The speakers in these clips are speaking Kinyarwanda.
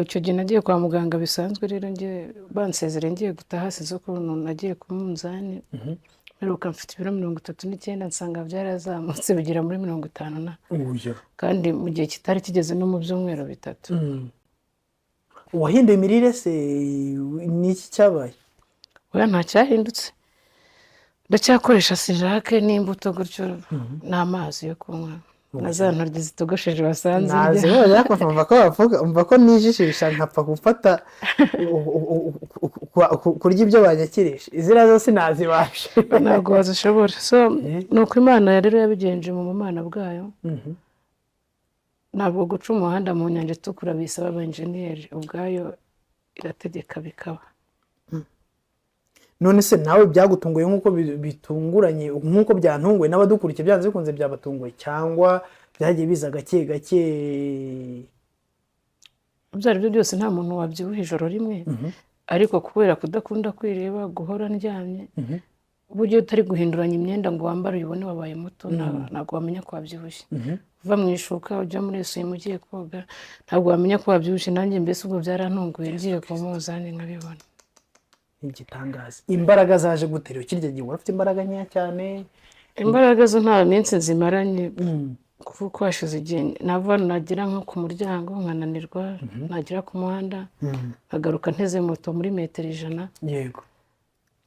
icyo gihe nagiye kwa muganga bisanzwe rero ngiye bansezere ngiye gutaha hasize ukuntu nagiye ku munzani mperuka mfite ibiro 39 nsanga byarazamutse bigera muri 50 kandi mu gihe kitari kigeze no mu byumweru bitatu. Wahinduye imirire se n'iki cyabaye? Oya nta cyahindutse, ndacyakoresha sirake n'imbuto gutyo n'amazi yo kunywa na za ntoryi zitogosheje basanze umva ko nijishisha nkapfa gufata kurya ibyo banyakirisha izira zose nazibashe ntabwo wazishobora. So nuko Imana rero yabigenje mu mana bwayo. Ntabwo guca umuhanda mu nyanja itukura bisaba abenjeniyeri, ubwayo irategeka bikaba. None se nawe byagutunguye nk'uko bitunguranye nk'uko byantunguye n'abadukurikiye byanze bikunze byabatunguye cyangwa byagiye biza gake gake? Ibyo ari byo byose nta muntu wabyibuha ijoro rimwe, ariko kubera kudakunda kwireba, guhora ndyamye, uburyo utari guhinduranya imyenda ngo wambare uyibone wabaye muto, ntabwo wamenya ko wabyibushye. Uva mu ishuka ujya muri esuwime ugiye koga, ntabwo wamenya ko wabyibushye. Nanjye mbese ubwo byarantunguye ngiye ku munzani nkabibona. Igitangaza. Imbaraga zaje gutera kirya gihe urafite imbaraga nkeya cyane? Imbaraga zo nta minsi zimaranye, kuko hashize igihe nava nagira nko ku muryango nkananirwa, nagira ku muhanda nkagaruka nteze moto muri metero 100. Yego.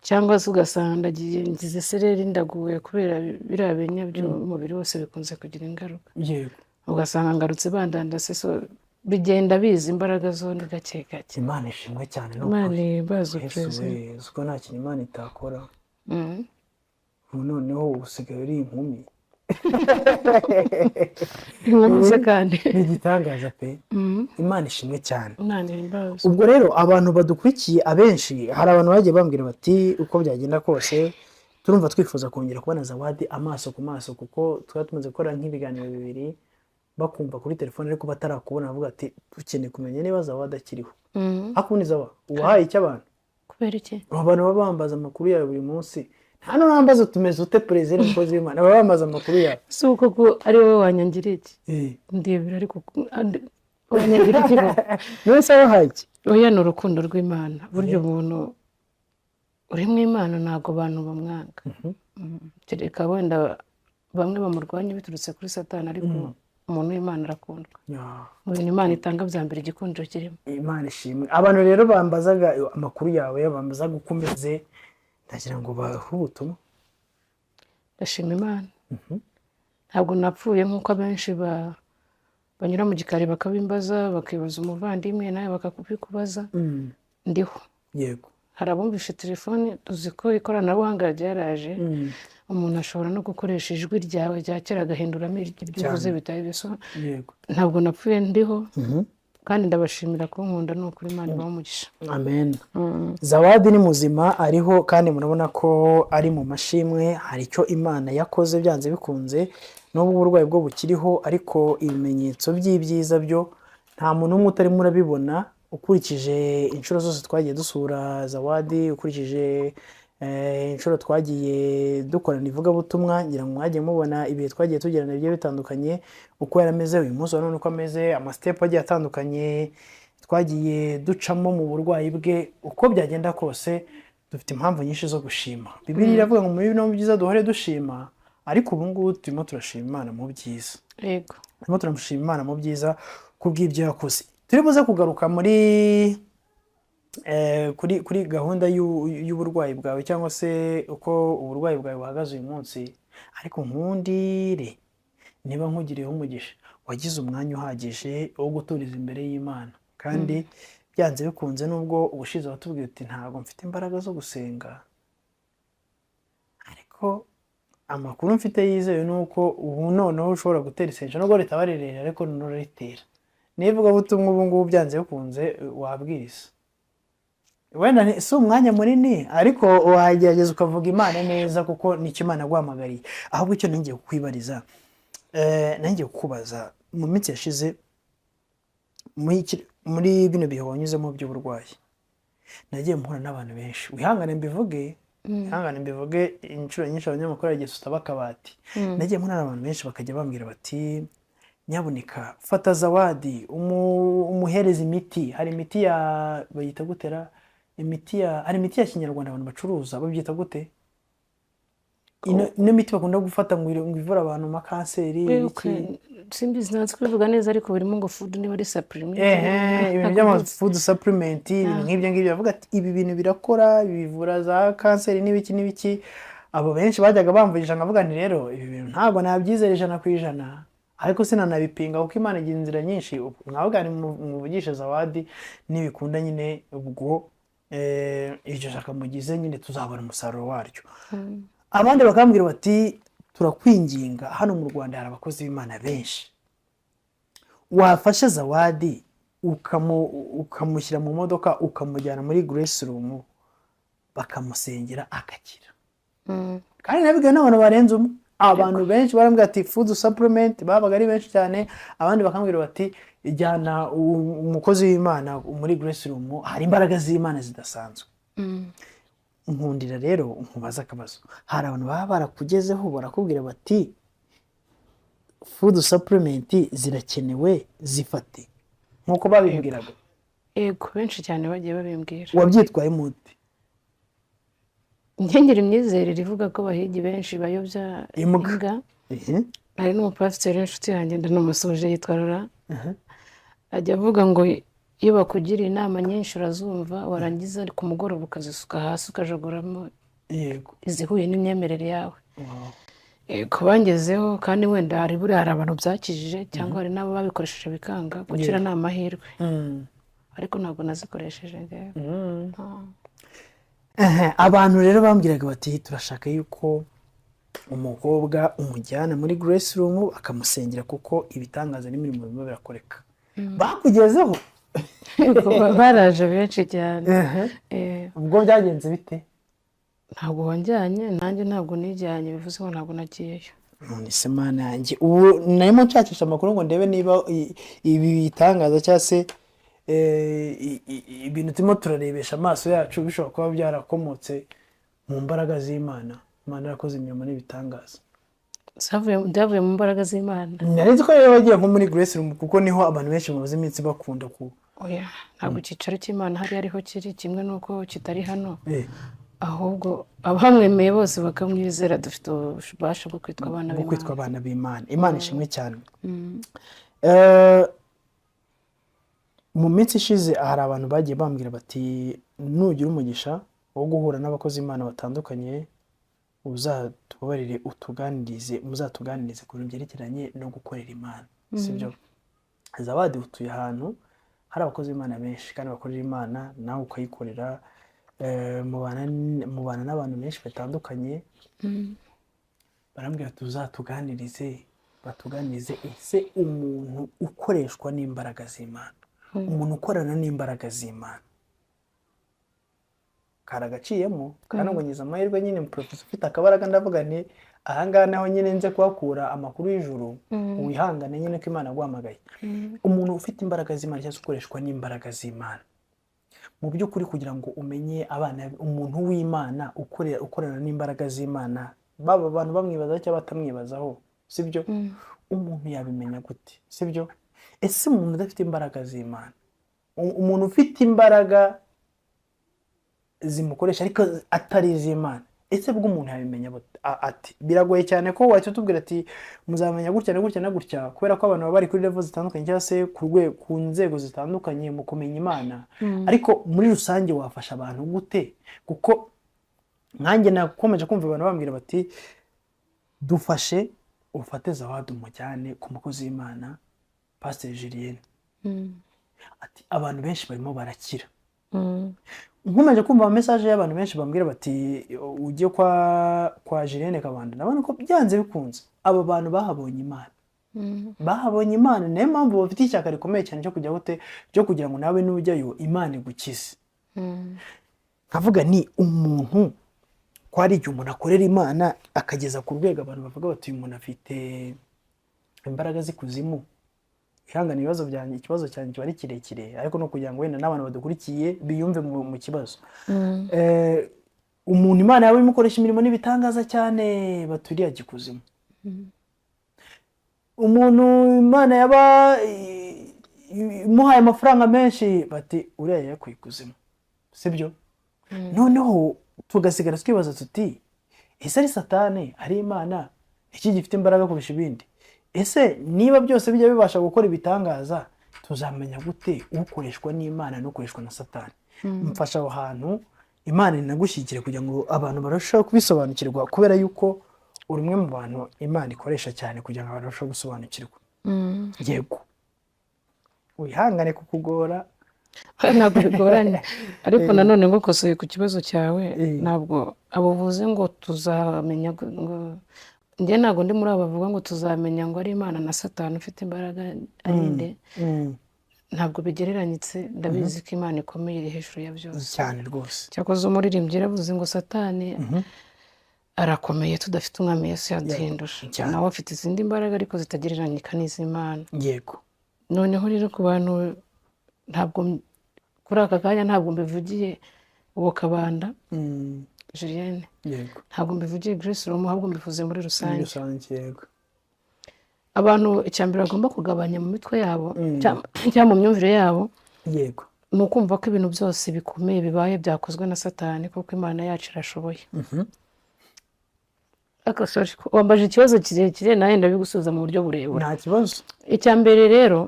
Cyangwa se ugasanga ndagiye ngize sereri ndaguye kubera biriya binya by'umubiri wose bikunze kugira ingaruka. Yego. Ugasanga ngarutse bandandase, so bigenda biza imbaraga zo ni gake gake. Imana ishimwe cyane no Imana ibaze kwezi uko nta kintu Imana itakora. Noneho usigaye uri inkumi. Nkamuze kandi n'igitangaza pe. Imana ishimwe cyane. Imana ibaze. Ubwo rero abantu badukurikiye abenshi hari abantu bagiye bambwira bati uko byagenda kose turumva twifuza kongera kubona Zawadi amaso ku maso, kuko twari tumaze gukora nk'ibiganiro bibiri bakumva kuri telefone ariko batarakubona, bavuga ati dukeneye kumenya niba Zawadi akiriho. Akundi Zawa uwahaye icyo abantu? Kubera iki? Abantu baba bambaza amakuru yawe buri munsi. Hano nambaza tumeze ute president mukozi w'Imana baba bambaza amakuru yawe. Si uko ko ari wowe wanyangiriye iki? Ndebera ariko wanyangiriye iki? None se wahaye iki? Oya ni urukundo rw'Imana. Buryo umuntu uri mu Imana ntabwo abantu bamwanga. Kereka wenda bamwe bamurwanya biturutse kuri Satani, ariko umuntu w'Imana arakundwa. Mu bintu Imana itanga bya mbere igikundiro kirimo. Imana ishimwe. Abantu rero bambazaga amakuru yawe, bambaza gukomeze, ndagira ngo bahubutumwe. Ndashima Imana. Ntabwo napfuye nk'uko abenshi banyura mu gikari bakabimbaza, bakibaza umuvandimwe nawe bakakubikubaza. Ndiho. Yego. Hari abumvishe telefone, tuzi ko ikoranabuhanga ryaraje, umuntu ashobora no gukoresha ijwi ryawe rya kera agahinduramo ibyo uvuze bitari biso. Yego. Ntabwo napfuye ndiho, kandi ndabashimira ko nkunda no kuri Imana ibaho umugisha. Amen. Zawadi ni muzima ariho, kandi murabona ko ari mu mashimwe. Hari icyo Imana yakoze byanze bikunze, n'ubwo uburwayi bwo bukiriho, ariko ibimenyetso by'ibyiza byo nta muntu umwe utarimo urabibona. Ukurikije inshuro zose twagiye dusura Zawadi, ukurikije inshuro twagiye dukorana ivugabutumwa, ngira ngo mwagiye mubona ibihe twagiye tugirana bigiye bitandukanye, uko yarameze uyu munsi none uko ameze, amastepu agiye atandukanye twagiye ducamo mu burwayi bwe. Uko byagenda kose dufite impamvu nyinshi zo gushima. Bibiliya iravuga ngo muri bino byiza duhore dushima, ariko ubu ngubu turimo turashima Imana mu byiza. Yego. Turimo turashima Imana mu byiza kubw'ibyo yakoze. Turibuze kugaruka muri kuri gahunda y'uburwayi bwawe, cyangwa se uko uburwayi bwawe buhagaze uyu munsi. Ariko nkundire niba nkugiriyeho umugisha, wagize umwanya uhagije wo guturiza imbere y'Imana, kandi byanze bikunze nubwo ubushize watubwiye uti ntabwo mfite imbaraga zo gusenga, ariko amakuru mfite yizewe nuko ubu noneho ushobora gutera isengesho, nubwo ritaba rirerire ariko nuritera. Nivuga butumwa ubu ngubu byanze bikunze wabwiriza. Wenda si umwanya munini, ariko wagerageza ukavuga Imana neza, kuko nicyo Imana yaguhamagariye. Ahubwo icyo ngiye kukwibariza, ngiye kukubaza, mu minsi yashize muri bino bihe wanyuzemo by'uburwayi, nagiye mpura n'abantu benshi. Wihangane mbivuge, inshuro nyinshi abanyamakuru yagiye tutaba akabati. Nagiye mpura n'abantu benshi bakajya bambwira bati nyabuneka fata zawadi umuhereza imiti. Hari imiti ya bayita gutera hari imiti ya kinyarwanda abantu bacuruza babyita gute, ino miti bakunda gufata ngo ivura abantu amakanseri iki. simbizi ntazi kubivuga neza ariko birimo ngo food niba ari supplement ibintu by'ama food supplement nk'ibyo ngibyo bavuga ati ibi bintu birakora bivura za kanseri n'ibiki n'ibiki. Abo benshi bajyaga bamvugisha nkavuga nti rero ibi bintu ntabwo nabyizera 100%, ariko sinanabipinga kuko Imana igira inzira nyinshi. Nkavuga ni muvugishe Zawadi nibikunda nyine ubwo iryo shaka mugize nyine tuzabona umusaruro waryo. Abandi bakambwira bati turakwinginga, hano mu Rwanda hari abakozi b'Imana benshi, wafashe Zawadi ukamushyira mu modoka ukamujyana muri Grace Room bakamusengera agakira. Kandi nabiga n'abantu barenze umwe. Abantu benshi barambwira ati food supplement babaga ari benshi cyane. Abandi bakambwira bati ijyana umukozi w'Imana muri Grace Room, hari imbaraga z'Imana zidasanzwe. Nkundira rero nkubaza akabazo, hari abantu baba barakugezeho barakubwira bati food supplement zirakenewe zifate nkuko babimbwiraga? Yego, benshi cyane bagiye babimbwira. Wabyitwaye muti? Ngira imyizerere ivuga ko abahigi benshi bayobya imbwa. Hari n'umupasiteri w'inshuti yanjye ndanamusoje yitwa Rora, ajya avuga ngo iyo bakugira inama nyinshi urazumva, warangiza ku mugoroba ukazisuka hasi ukajaguramo izihuye n'imyemerere yawe. Ko bangezeho kandi wenda hari abantu byakijije cyangwa hari n'abo babikoresheje bikanga, gukira ni amahirwe, ariko ntabwo nazikoresheje njyewe. Abantu rero bambwiraga bati turashaka yuko umukobwa umujyana muri Grace Room akamusengera kuko ibitangaza n'imirimo bimwe birakoreka. Bakugezeho? Baraje benshi cyane. Ubwo byagenze bite? Ntabwo wanjyanye, nanjye ntabwo nijyanye, bivuze ngo ntabwo nagiyeyo. None se Mana yanjye, ubu narimo nshakisha amakuru ngo ndebe niba ibi bitangaza cyangwa se ibintu turimo turarebesha amaso yacu bishobora kuba byarakomotse mu mbaraga z'Imana. Imana yakoze imirimo n'ibitangaza. Byavuye mu mbaraga z'Imana. Nari ko rero bagiye nko muri Grace Room kuko niho abantu benshi bamaze iminsi bakunda ku. Oya, ntabwo icyicaro cy'Imana hari ariho kiri, kimwe nuko kitari hano. Ahubwo abamwemeye bose bakamwizera dufite ububasha bwo kwitwa abana b'Imana. Imana ishimwe cyane. Mu minsi ishize hari abantu bagiye bambwira bati nugira umugisha wo guhura n'abakozi b'Imana batandukanye uzatubarire muzatuganirize ku bintu byerekeranye no gukorera Imana, sibyo? Zawadi utuye ahantu hari abakozi b'Imana benshi kandi bakorera Imana, nawe ukayikorera, mubana n'abantu benshi batandukanye. Barambwira tuzatuganirize batuganirize ese umuntu ukoreshwa n'imbaraga z'Imana, umuntu ukorana n'imbaraga z'Imana karagaciyemo kandi ngo ngize amahirwe nyine professor ufite akabaraga, ndavuga nti ahangaha naho nyine nze kuhakura amakuru y'ijuru. Wihangane nyine ko Imana guhamagaye. Umuntu ufite imbaraga z'Imana cyangwa ukoreshwa n'imbaraga z'Imana mu by'ukuri kugira ngo umenye umuntu w'Imana ukorana n'imbaraga z'Imana, baba abantu bamwibaza cyangwa batamwibazaho, sibyo? Umuntu yabimenya gute, sibyo? Ese umuntu udafite imbaraga z'Imana, umuntu ufite imbaraga zimukoresha ariko atari iz'Imana, ese bwo umuntu yabimenya ati? Biragoye cyane ko wahita utubwira ati muzamenya gutya na gutya na gutya, kubera ko abantu baba bari kuri level zitandukanye cyangwa se ku nzego zitandukanye mu kumenya Imana. Ariko muri rusange wafasha abantu gute? Kuko nkanjye nakomeje kumva abantu bambwira bati dufashe ufate Zawadi umujyane ku mukozi w'Imana Pastor Julienne. Ati abantu benshi barimo barakira. Nkomeje kumva message y'abantu benshi bambwira bati ujye kwa Julienne Kabanda, nabona ko byanze bikunze aba bantu bahabonye Imana. Bahabonye Imana, niyo mpamvu bafite icyaka rikomeye cyane cyo kujya gute, cyo kugira ngo nawe nujyayo Imana igukize. Nkavuga ni umuntu ko ari igihe umuntu akorera Imana akageza ku rwego abantu bavuga bati uyu muntu afite imbaraga z'ikuzimu. Ihangane ikibazo cyanjye kiba ari kirekire, ariko no kugira ngo wenda n'abantu badukurikiye biyumve mu kibazo. Umuntu Imana yawe imukoresha imirimo n'ibitangaza cyane baturiye gikuzimu. umuntu Imana yaba imuhaye amafaranga menshi bati uriya yakuye ikuzimu, sibyo? Noneho tugasigara twibaza tuti ese ari Satani ari Imana, iki gifite imbaraga kurusha ibindi? Ese niba byose bijya bibasha gukora ibitangaza, tuzamenya gute ukoreshwa n'Imana n'ukoreshwa na Satani? Mfasha aho hantu Imana inagushyigikire kugira ngo abantu barusheho kubisobanukirwa, kubera yuko uri umwe mu bantu Imana ikoresha cyane kugira ngo abantu barusheho gusobanukirwa. Yego, wihangane kukugora. ntabwo bigoranye, ariko nanone ngukosoye ku kibazo cyawe, ntabwo abuvuze ngo tuzamenya ngo njye ntabwo ndi muri abo bavuga ngo tuzamenya ngo ari Imana na Satani ufite imbaraga ari nde. Ntabwo bigereranyitse, ndabizi ko Imana ikomeye iri hejuru ya byose cyane rwose. cyakoze umuririmbyi yaravuze ngo Satani arakomeye tudafite umwami Yesu yaduhinduje, nawe afite izindi mbaraga ariko zitagereranyika n'iz'Imana. Yego. Noneho rero ku bantu, ntabwo kuri aka kanya ntabwo mbivugiye uwo Kabanda Julienne, Yego. ntabwo mbivugiye Grace Romo, ahubwo mbivuze muri rusange. Yego. Abantu icyambere bagomba kugabanya mu mitwe yabo cyangwa mu myumvire yabo, Yego. ni ukumva ko ibintu byose bikomeye bibaye byakozwe na Satani, kuko Imana yacu irashoboye. Wambaje ikibazo kirekire, nawe ndabigusubiza mu buryo burebure. Nta kibazo. Icyambere rero,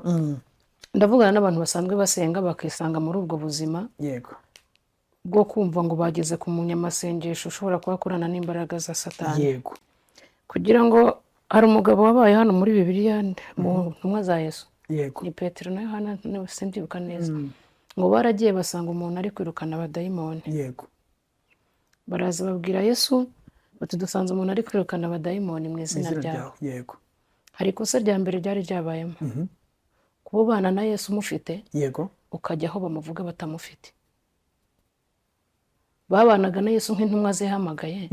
ndavugana n'abantu basanzwe basenga bakisanga muri ubwo buzima. Yego. Bwo kumva ngo bageze ku munyamasengesho ushobora kubakorana n'imbaraga za Satani. Yego. Kugira ngo, hari umugabo wabaye hano muri Bibiliya mu ntumwa za Yesu. Yego. Ni Petero na Yohana, simbyibuka neza. Ngo baragiye basanga umuntu ari kwirukana abadayimoni. Yego. Baraza babwira Yesu bati dusanze umuntu ari kwirukana abadayimoni mu izina ryawe. Yego. Hari ikosa rya mbere ryari ryabayemo, kuba ubana na Yesu umufite, Yego. ukajya aho bamuvuga batamufite. Babanaga na Yesu nk'intumwa zihamagaye,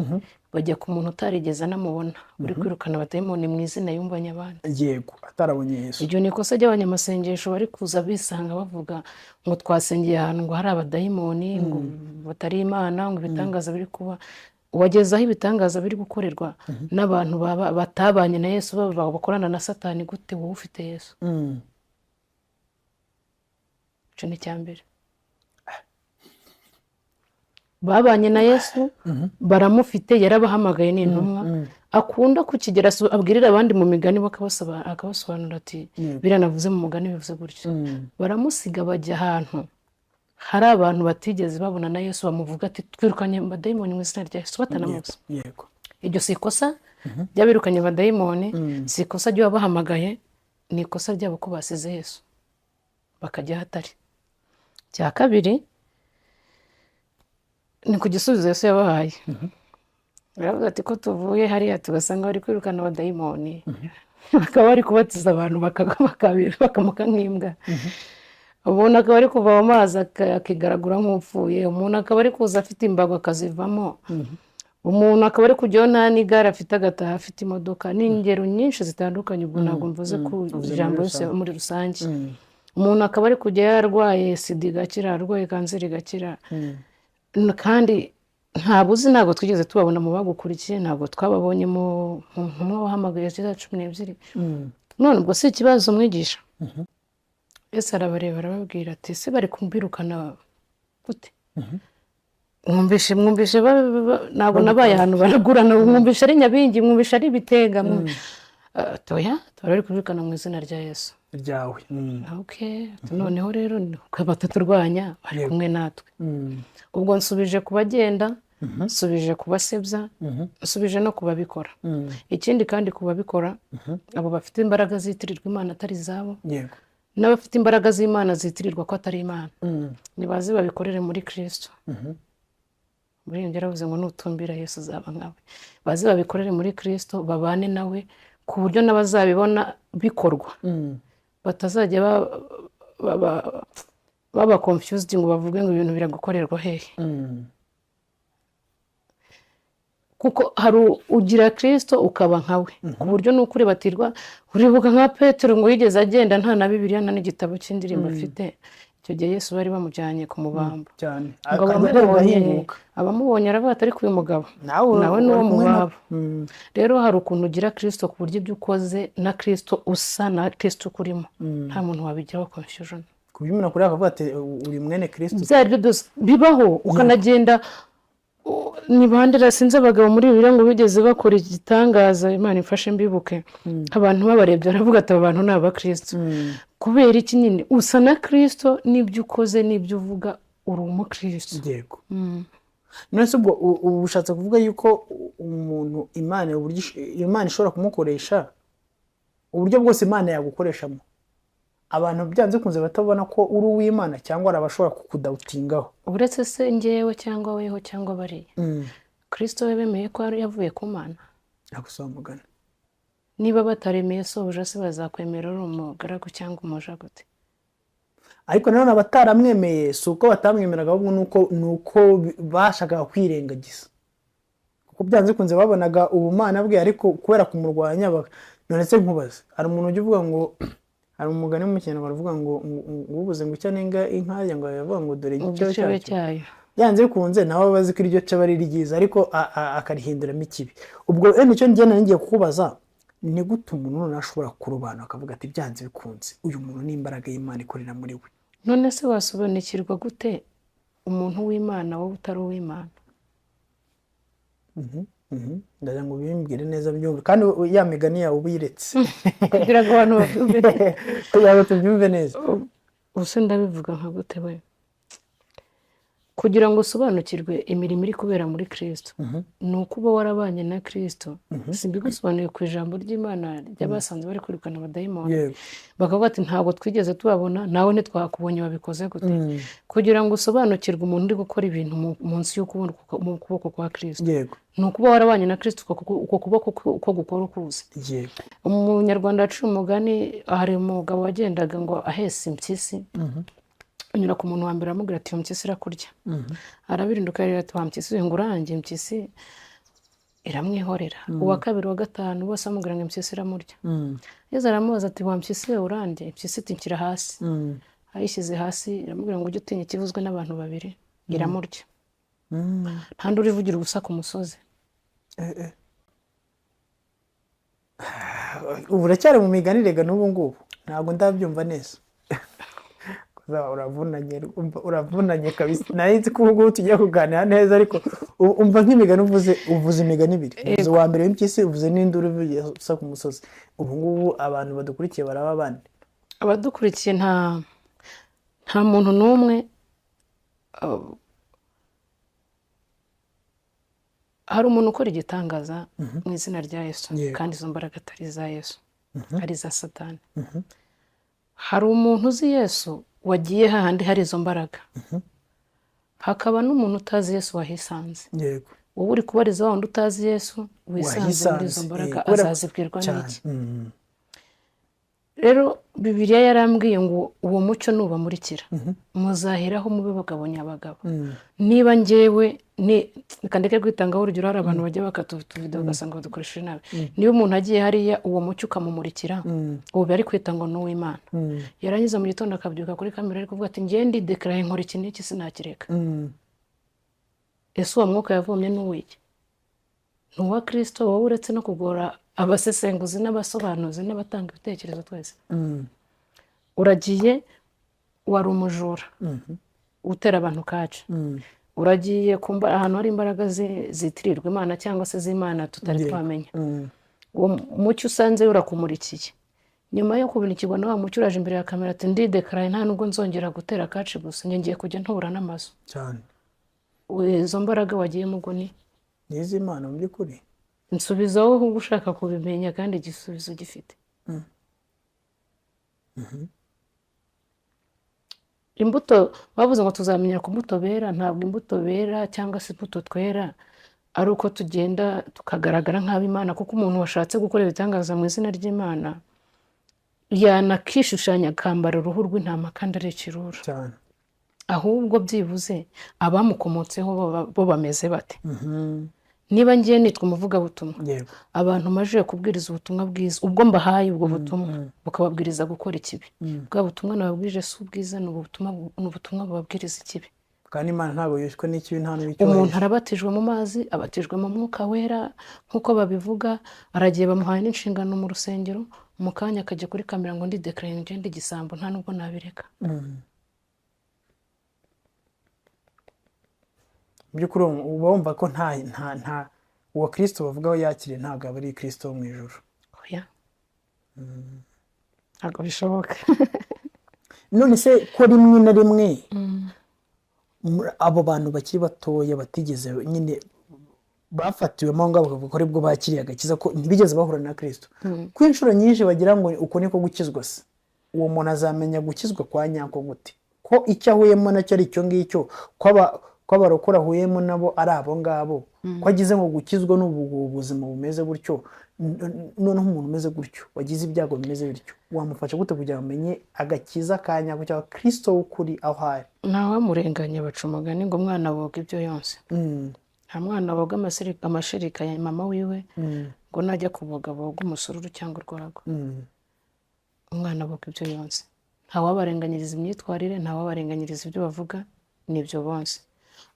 bajya ku muntu utarigeze anamubona uri kwirukana abadayimoni mu izina yumvanye abandi. Yego, atarabonye Yesu. Iryo ni ikosa ry'abanyamasengesho bari kuza bisanga bavuga ngo twasengeye ahantu ngo hari abadayimoni, ngo batari Imana, ngo ibitangaza biri kuba. Wageze aho ibitangaza biri gukorerwa n'abantu batabanye na Yesu, bakorana na Satani, gute wowe ufite Yesu? Icyo ni icyambere. Babanye na Yesu, baramufite, yarabahamagaye n'intumwa, akunda kukigera abwirira abandi mu migani akabasobanura ati biranavuze mu mugani bivuze gutyo. Baramusiga bajya ahantu hari abantu batigeze babona na Yesu, bamuvuga ati twirukanye abadayimoni mu izina rya Yesu, batanamuzi. Yego. Iryo si ikosa ry'abirukanye abadayimoni, si ikosa ry'ababahamagaye, ni ikosa ryabo ko basize Yesu bakajya ahatari. Cya kabiri, ni ku gisubizo Yesu yabahaye. Baravuga ati ko tuvuye hariya tugasanga bari kwirukana abadayimoni, bakaba bari kubatiza abantu bakamuka nk'imbwa. Umuntu akaba ari kuva mu mazi akigaragura nk'upfuye, umuntu akaba ari kuza afite imbago akazivamo, umuntu akaba ari kujyaho nta n'igare afite agataha afite imodoka. Ni ingero nyinshi zitandukanye, ubwo ntabwo mvuze ku ijambo yose muri rusange. Umuntu akaba ari kujya yarwaye sida igakira, arwaye kanseri igakira, kandi ntabuzi, ntabwo twigeze tubabona mu bagukurikiye, ntabwo twababonye mu ntumwa wahamagaye za 12. None ubwo si ikibazo mwigisha? Yesu arabareba arababwira ati ese bari kumbirukana gute? Mwumvishe ntabwo nabaye ahantu baragurana, mwumvishe ari Nyabingi, mwumvishe ari Bitega, toya bari kubirukana mu izina rya Yesu ryawe. Okay, noneho rero bataturwanya, bari kumwe natwe. Ubwo nsubije kubagenda, nsubije kubasebya, nsubije no kubabikora. Ikindi kandi kubabikora, abo bafite imbaraga zitirirwa Imana atari zabo, Yego. n'abafite imbaraga z'Imana zitirirwa ko atari Imana, nibaze babikorere muri Kristo. Muri iyo yaravuze ngo nutumbira Yesu uzaba nkawe. Baze babikorere muri Kristo, babane nawe ku buryo n'abazabibona bikorwa batazajya baba confused ngo bavuge ngo ibintu biragukorerwa hehe. Kuko hari ugira Kristo ukaba nkawe, ku buryo n'ukuri batirwa uribuka nka Petero ngo yigeze agenda nta na Bibiliya nta n'igitabo cy'indirimbo afite, icyo gihe Yesu bari bamujyanye ku mubamba cyane ngo abamubonye aravuga ati ariko uyu mugabo nawe ni uwo mubaba. Rero hari ukuntu ugira Kristo ku buryo ibyo ukoze na Kristo usa na Kristo ukurimo, nta muntu wabigiraho confusion. ku buryo umuntu akureba akavuga ati uri mwene Kristo. Byari byose bibaho, ukanagenda ni bandera sinzi abagabo muri Bibiliya ngo bigeze bakora igitangaza, Imana ifashe mbibuke, abantu babarebye baravuga ati aba bantu ni abakristo. Kubera iki nyine usa na Kristo, n'ibyo ukoze n'ibyo uvuga uri umukristo. Yego. None se ubwo ubushatse kuvuga yuko umuntu Imana ishobora kumukoresha uburyo bwose Imana yagukoreshamo, abantu byanze kunze batabona ko uri uw'Imana cyangwa ari abashobora kukudawutingaho? Uretse se njyewe cyangwa weho cyangwa bariya, Kristo we bemeye ko yavuye ku Mana. Nagusaba mugana, niba bataremeye sobuja se bazakwemera uri umugaragu cyangwa umuja gute? ariko nanone abataramwemeye si uko batamwemeraga, ahubwo nuko bashakaga kwirengagiza, kuko byanze kunze babonaga ubumana bwe, ariko kubera kumurwanya none se nkubaze, hari umuntu ujya uvuga ngo, hari umugani mu Kinyarwanda baravuga ngo ubuze ngo icyanenga inka ngo yavuga ngo dore igicebe cyayo, yanze bikunze nawe bazi ko iryo caba ari ryiza ariko akarihinduramo ikibi. Ubwo nicyo ngena ngiye kukubaza, ni gute umuntu none ashobora kurubana akavuga ati byanze bikunze uyu muntu ni imbaraga y'Imana ikorera muri we? None se wasobanukirwa gute umuntu w'Imana wowe utari uw'Imana? Ndagira ngo bimbwire neza byumve, kandi ya migani yawe ubiretse kugira ngo abantu babyumve, kugira ngo tubyumve neza. Ubuse ndabivuga nka gute we? Kugira ngo usobanukirwe imirimo iri kubera muri Kristo, ni ukuba warabanye na Kristo. Simbigusobanuye ku ijambo ry'Imana ry'abasanzwe bari kwirukana abadayimoni, bakavuga ati ntabwo twigeze tubabona, nawe ntitwakubonye wabikoze gute? Kugira ngo usobanukirwe umuntu uri gukora ibintu munsi y'ukuboko mu kuboko kwa Kristo, ni ukuba warabanye na Kristo, uko kuboko uko gukora ukuzi. Umunyarwanda yaciye umugani, hari umugabo wagendaga ngo ahese impyisi, anyura ku muntu wa mbere aramubwira ati iyo mpyisi irakurya. Arabirinduka rero ati wa mpyisi ngo urange, impyisi iramwihorera. Uwa kabiri wa gatanu bose amubwira ngo impyisi iramurya. Yesu aramubaza ati wa mpyisi we urange? Impyisi iti nshyira hasi. Ayishyize hasi iramubwira ngo ujye utinya ikivuzwe n'abantu babiri, iramurya. Nta ndi urivugira ubusa ku musozi. Ubu uracyari mu migani rega n'ubu ngubu ntabwo ndabyumva neza. Uravunanye kabisa, nari ko ubu tugiye kuganira neza, ariko umva nk'imigani uvuze imigani ibiri, uvuze uwa mbere w'impyisi, uvuze n'induru ivuye usa ku musozi. Ubu ngubu abantu badukurikiye baraba bane? Abadukurikiye nta muntu n'umwe. Hari umuntu ukora igitangaza mu izina rya Yesu, kandi izo mbaraga atari iza Yesu, ari iza Satani. Hari umuntu uzi Yesu wagiye hahandi hari izo mbaraga, hakaba n'umuntu utazi Yesu wahisanze. Wowe uri kubariza wa wundi utazi Yesu wisanze muri izo mbaraga, azazibwirwa n'iki? Rero Bibiliya yarambwiye ngo uwo mucyo nubamurikira muzaheraho mube bagabo nyabagabo. Niba njyewe kandeke kwitangaho urugero, hari abantu bajya bakatuvidewo ugasanga badukoresheje nabi. Niba umuntu agiye hariya uwo mucyo ukamumurikira, ubu bari kwita ngo ni uw'Imana. Yarangiza mu gitondo akabyuka kuri kamera ari kuvuga ati njye ndidekaraye nkora iki n'iki sinakireka. Ese uwo mwuka yavomye n'uw'iki? Ni uwa Kristo, wowe uretse no kugora abasesenguzi n'abasobanuzi n'abatanga ibitekerezo twese. Uragiye wari umujura utera abantu kacu, uragiye ahantu hari imbaraga zitirirwa Imana cyangwa se z'Imana tutari twamenya. Uwo mucyo usanze urakumurikiye, nyuma yo kubinikirwa na wa mucyo uraje imbere ya kamera ati ndidekaraye nta nubwo nzongera gutera kacu gusa, ngiye kujya ntubura n'amazu cyane. Izo mbaraga wagiyemo ubwo ni iz'Imana mu by'ukuri? Nsubizaho ahubwo ushaka kubimenya kandi igisubizo gifite. Imbuto bavuze ngo tuzamenya ku mbuto bera, ntabwo imbuto bera cyangwa se imbuto twera ari uko tugenda tukagaragara nk'ab'Imana, kuko umuntu washatse gukora ibitangaza mu izina ry'Imana yanakishushanya akambara uruhu rw'intama kandi ari ikirura cyane. Ahubwo byibuze abamukomotseho bo bameze bate? niba ngiye nitwa umuvugabutumwa yego abantu majije kubwiriza ubutumwa bwiza ubwo mbahaye ubwo butumwa bukababwiriza gukora ikibi bwa butumwa nababwirije si ubwiza ni ubutumwa bubabwiriza ikibi kandi Imana ntabwo yishwe n'ikibi nta n'icyo umuntu arabatijwe mu mazi abatijwe mu mwuka wera nk'uko babivuga aragiye bamuhaye n'inshingano mu rusengero mu kanya akajya kuri kamera ngo ndi declare ngende igisambo nta nubwo nabireka by'ukuri uba wumva ko nta uwo Kristo bavugaho yakiriye ntabwo aba ari Kristo wo mu ijuru oya ntabwo bishoboka none se ko rimwe na rimwe abo bantu bakiri batoya batigeze nyine bafatiwemo aho ngaho bakavuga ko aribwo bakiriye agakiza ko ntibigeze bahura na Kristo ko inshuro nyinshi bagira ngo uko niko gukizwa se uwo muntu azamenya gukizwa kwa nyako gute ko icyo ahuyemo nacyo ari icyo ngicyo ko abarokora ahuyemo nabo ari abo ngabo ko agize ngo gukizwa n'ubu buzima bumeze gutyo noneho umuntu umeze gutyo wagize ibyago bimeze bityo wamufasha gute kugira ngo amenye agakiza ka nyako cyangwa Kristo w'ukuri aho ari ntawamurenganya baca umugani ngo umwana aboga ibyo yonse nta mwana aboga amashereka ya mama wiwe ngo najya kuboga aboga umusururu cyangwa urwagwa umwana aboga ibyo yonse ntawabarenganyiriza imyitwarire ntawabarenganyiriza ibyo bavuga n'ibyo bonse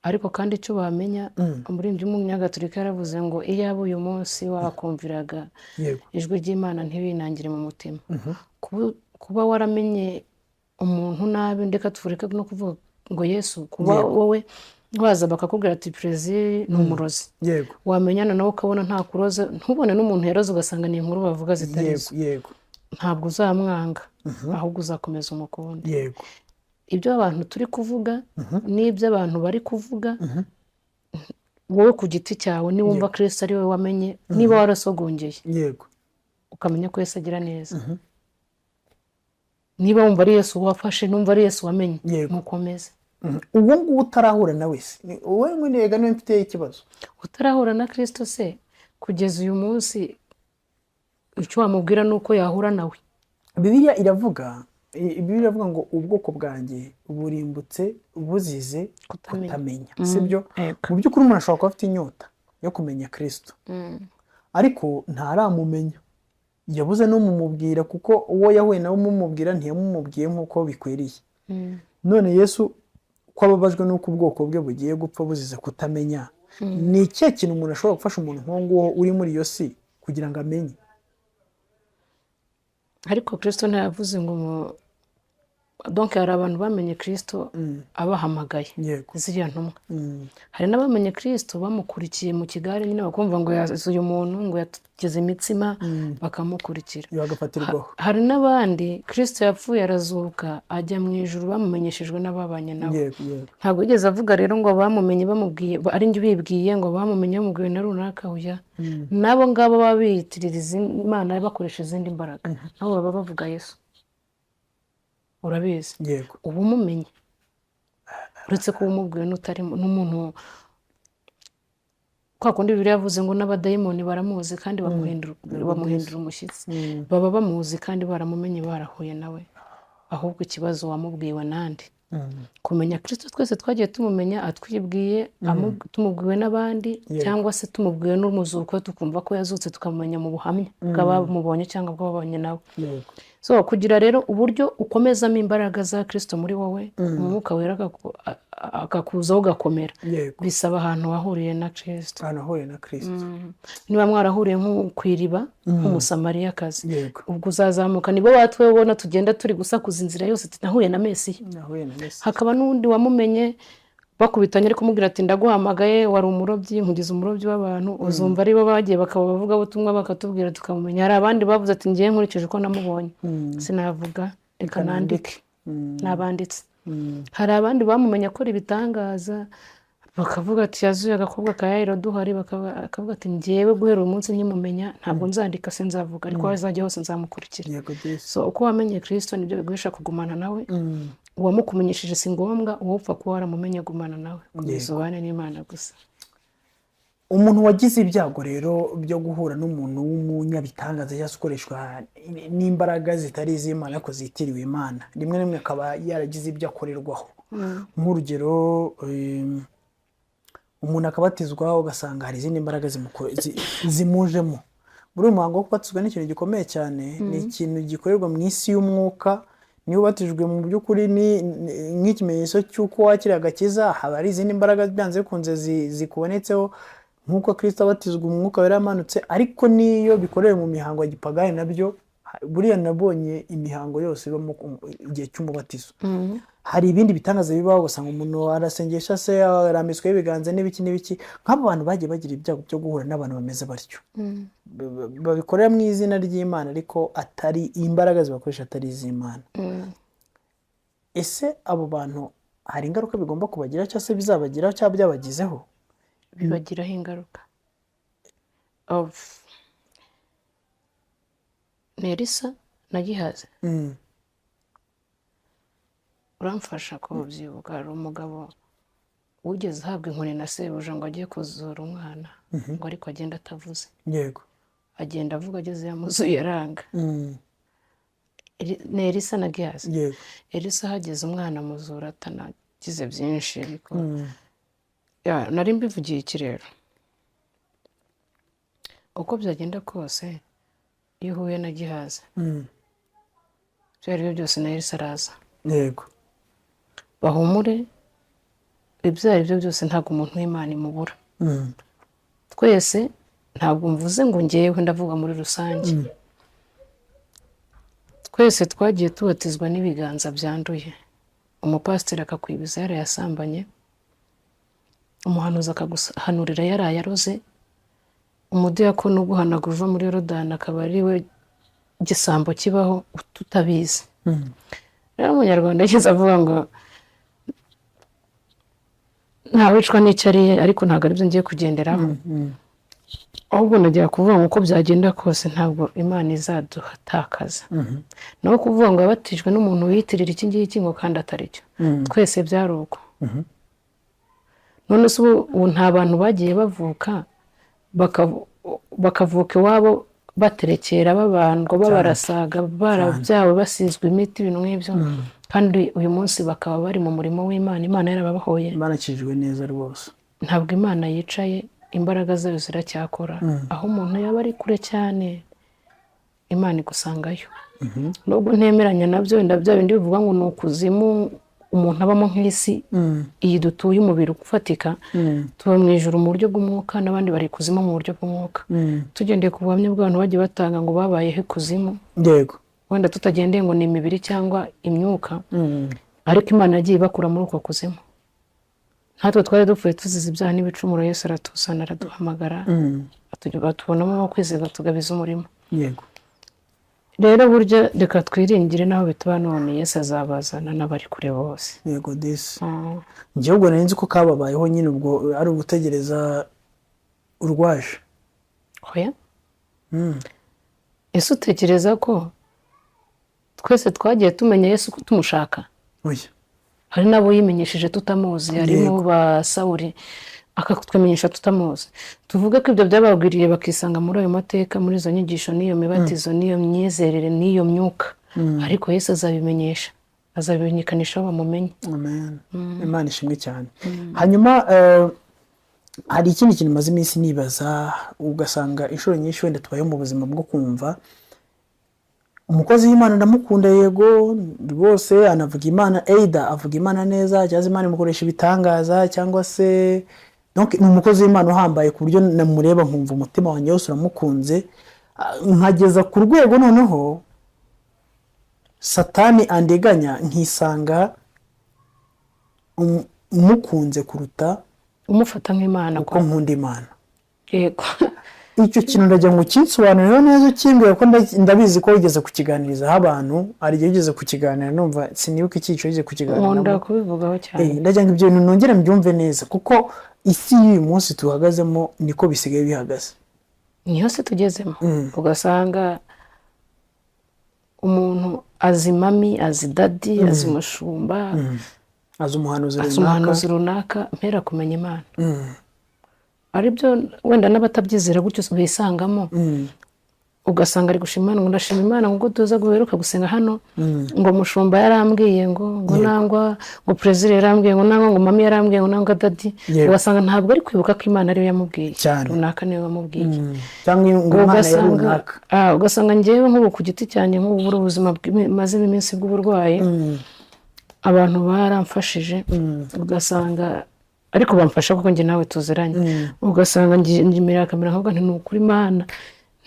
ariko kandi icyo bamenya muri by'umunyagatolika yaravuze ngo iyaba uyu munsi wakumviraga ijwi ry'Imana ntibinangire mu mutima kuba waramenye umuntu nabi ndeka tuvureka no kuvuga ngo Yesu kuba wowe waza bakakubwira ati perezida ni umurozi wamenyana nawe ukabona nta kuroza ntubone n'umuntu yaroze ugasanga ni inkuru bavuga zitarizo ntabwo uzamwanga ahubwo uzakomeza umukundi ibyo abantu turi kuvuga n'ibyo abantu bari kuvuga wowe ku giti cyawe niwumva Kristo ari we wamenye niba warasogongeye ukamenya ko Yesu agira neza niba wumva ari Yesu wafashe numva ari Yesu wamenye mukomeze uwo nguwo utarahura na wese wowe mwinega niwe mfite ikibazo utarahura na Kristo se kugeza uyu munsi icyo wamubwira nuko yahura nawe Bibiliya iravuga ngo ubwoko bwanjye burimbutse buzize kutamenya sibyo mu by'ukuri umuntu ashobora kuba afite inyota yo kumenya Kristo ariko ntaramumenya yabuze no mumubwira kuko uwo yahuye nawe mumubwira ntiyamumubwiye nk'uko bikwiriye none Yesu ko ababajwe n'uko ubwoko bwe bugiye gupfa buzize kutamenya ni ikihe kintu umuntu ashobora gufasha umuntu nk'uwo uri muri iyo si kugira ngo amenye ariko Kristo ntayavuze ngo donc hari abantu bamenye Kristo abahamagaye ziriya ntumwa hari n'abamenye Kristo bamukurikiye mu kigare nyine bakumva ngo yazuye umuntu ngo yatugeze imitsima bakamukurikira hari n'abandi Kristo yapfuye arazuka ajya mu ijuru bamumenyeshejwe n'ababanye nawe ntabwo yigeze avuga rero ngo bamumenye bamubwiye ari njye bibwiye ngo bamumenye bamubwiye na runaka uya nabo ngabo baba biyitiririza Imana bakoresha izindi mbaraga nabo baba bavuga Yesu urabizi ubu umumenye uretse ko umubwiwe n'utari n'umuntu kwa kundi Bibiliya yavuze ngo n'abadayimoni baramuzi kandi bamuhindura umushyitsi baba bamuzi kandi baramumenye barahuye nawe ahubwo ikibazo wamubwiwe nande kumenya Kristo twese twagiye tumumenya atwibwiye tumubwiwe n'abandi cyangwa se tumubwiwe n'umuzuko tukumva ko yazutse tukamumenya mu buhamya bw'abamubonye cyangwa bw'ababonye nawe so kugira rero uburyo ukomezamo imbaraga za Kristo muri wowe umwuka wera akakuzaho ugakomera bisaba ahantu wahuriye na Kristo niba mwarahuriye nko ku iriba nk'umusamariyakazi ubwo uzazamuka nibo batwe ubona tugenda turi gusakuza inzira yose tunahuye na Mesiya hakaba n'undi wamumenye bakubitanye ariko kumubwira ati ndaguhamagaye wari umurobyi nkugize umurobyi w'abantu uzumva ari bo bagiye bakaba bavuga butumwa bakatubwira tukamumenya hari abandi bavuze ati ngiye nkurikije uko namubonye sinavuga reka nandike nabanditse hari abandi bamumenya akora ibitangaza bakavuga ati yazuye agakobwa ka Yairo duhari bakavuga ati ngiyewe guhera uyu munsi nkimumenya ntabwo nzandika sinzavuga ariko azajya hose nzamukurikira so uko wamenye Kristo nibyo biguhisha kugumana nawe uwamukumenyesheje si ngombwa uwupfa kuba waramumenye gumana nawe kugizubane n'Imana gusa umuntu wagize ibyago rero byo guhura n'umuntu w'umunyabitangaza cyangwa ukoreshwa n'imbaraga zitari iz'Imana ko zitiriwe Imana rimwe rimwe akaba yaragize ibyo akorerwaho nk'urugero umuntu akabatizwa ugasanga hari izindi mbaraga zimujemo. Muri uyu muhango wo kubatizwa ni ikintu gikomeye cyane, ni ikintu gikorerwa mu isi y'umwuka. Niba ubatijwe mu by'ukuri ni nk'ikimenyetso cy'uko wakiriye agakiza, haba hari izindi mbaraga byanze bikunze zikubonetseho nk'uko Kristo abatizwa umwuka wera yamanutse. Ariko niyo bikorewe mu mihango ya gipagani nabyo, buriya nabonye imihango yose iba mu gihe cy'umubatizo. Hari ibindi bitangaza bibaho, ugasanga umuntu arasengesha se arambitsweho ibiganza n'ibiki n'ibiki. Nk'abo bantu bagiye bagira ibyago byo guhura n'abantu bameze batyo, babikorera mu izina ry'Imana ariko atari imbaraga zibakoresha atari iz'Imana. Ese abo bantu hari ingaruka bigomba kubagira cyangwa se bizabagiraho cyangwa byabagizeho? Bibagiraho ingaruka. Ni Elisa na Gihazi. Uramfasha kubyibuka, hari umugabo wigeze ahabwa inkoni na sebuja ngo agiye kuzura umwana, ngo ariko agenda atavuze. Yego. Agenda avuga, ageze yamuzuye aranga. Ni Elisa na Gihazi. Yego. Elisa hageze umwana amuzura atanagize byinshi, ariko nari mbivugiye iki rero, uko byagenda kose iyo uhuye na Gihazi, ibyo ari byo byose na Elisa araza. Yego. Bahumure, ibyo ari byo byose ntabwo umuntu w'Imana imubura. Twese ntabwo mvuze ngo ngewe, ndavuga muri rusange. Twese twagiye tubatizwa n'ibiganza byanduye. Umupasiteri akakwibiza yarayasambanye, umuhanuzi akaguhanurira yarayaroze, umudiyakoni uguhanagura uva muri Yorodani akaba ari we gisambo kibaho tutabizi. Rero umunyarwanda yigeze avuga ngo ntawicwa n'icyo ariye, ariko ntabwo aribyo ngiye kugenderaho. Ahubwo nagira kuvuga ngo uko byagenda kose ntabwo Imana izaduhatakaza. Naho kuvuga ngo yabatijwe n'umuntu wiyitirira iki ngiki ngo kandi atari cyo. Twese byari uko. None se ubu nta bantu bagiye bavuka bakavuka iwabo baterekera, babandwa, babarasaga, barabyawe, basizwe imiti, ibintu nk'ibyo, kandi uyu munsi bakaba bari mu murimo w'Imana. Imana yarababahoye, banakijwe neza rwose. Ntabwo Imana yicaye, imbaraga zayo ziracyakora. Aho umuntu yaba ari kure cyane, Imana igusangayo. Nubwo ntemeranya nabyo, wenda bya bindi bivuga ngo ni ukuzimu umuntu abamo nk'isi iyi dutuye, umubiri ufatika, tuba mu ijuru mu buryo bw'umwuka, n'abandi bari kuzimu mu buryo bw'umwuka. Tugendeye ku buhamya bw'abantu bagiye batanga ngo babayeho ikuzimu, Yego. wenda tutagendeye ngo ni imibiri cyangwa imyuka, ariko Imana yagiye ibakura muri uko kuzimu. Natwe twari dupfuye tuzize ibyaha n'ibicumuro, Yesu aratusana, araduhamagara, atubonamo abo kwizera, tugabiza umurimo. Yego. Rero burya reka twiringire naho bituba none, Yesu azabazana n'abari kure bose. Yego disi. Njyewe ubwo nari nzi ko kababayeho nyine, ubwo ari ugutegereza urwaje. Oya. Ese utekereza ko twese twagiye tumenya Yesu tumushaka? Oya. Hari nabo yimenyesheje tutamuzi, harimo ba Sawuli akatwemenyesha tutamuzi. Tuvuge ko ibyo byababwiriye bakisanga muri ayo mateka, muri izo nyigisho, n'iyo mibatizo, n'iyo myizerere, n'iyo myuka, ariko Yesu azabimenyesha, azabimenyekanisha aho bamumenye. Amen. Imana ishimwe cyane. Hanyuma hari ikindi kintu maze iminsi nibaza, ugasanga inshuro nyinshi wenda tubayeho mu buzima bwo kumva umukozi w'Imana ndamukunda, yego rwose, anavuga Imana, either avuga Imana neza cyangwa Imana imukoresha ibitangaza, cyangwa se donc ni umukozi w'Imana uhambaye ku buryo namureba nkumva umutima wanjye wose uramukunze, nkageza ku rwego noneho Satani andeganya, nkisanga umukunze kuruta umufata nk'Imana uko nkunda Imana. Yego. Icyo kintu ndagira ngo ukinsobanurire neza, ukimbwira ko ndabizi ko wigeze kukiganirizaho abantu, ari igihe ugeze kukiganira, numva sinibuka icyiciro ugeze kukiganira. Nkunda kubivugaho cyane. Ndagira ngo ibyo bintu nongere mbyumve neza, kuko isi y'uyu munsi tuhagazemo niko bisigaye bihagaze. Niyo se tugezemo. Ugasanga umuntu azi mami, azi dadi, azi mushumba, azi umuhanuzi runaka, mpera kumenya Imana. Aribyo wenda n'abatabyizera gutyo bisangamo. ugasanga ari gushima Imana ngo ndashima Imana ngo tuza guheruka gusenga hano ngo mushumba yarambwiye ngo nangwa ngo perezida yarambwiye ngo nangwa ngo mami yarambwiye ngo nangwa dadi ugasanga ntabwo ari kwibuka ko Imana ariyo yamubwiye runaka niyo yamubwiye cyangwa ngo Imana ya runaka ugasanga njyewe nk'ubu ku giti cyanjye nk'ubu ubuzima maze iminsi bw'uburwayi abantu baramfashije ugasanga ariko bamfasha kuko njye nawe tuziranye ugasanga njimira kamera nkavuga nti nukuri Imana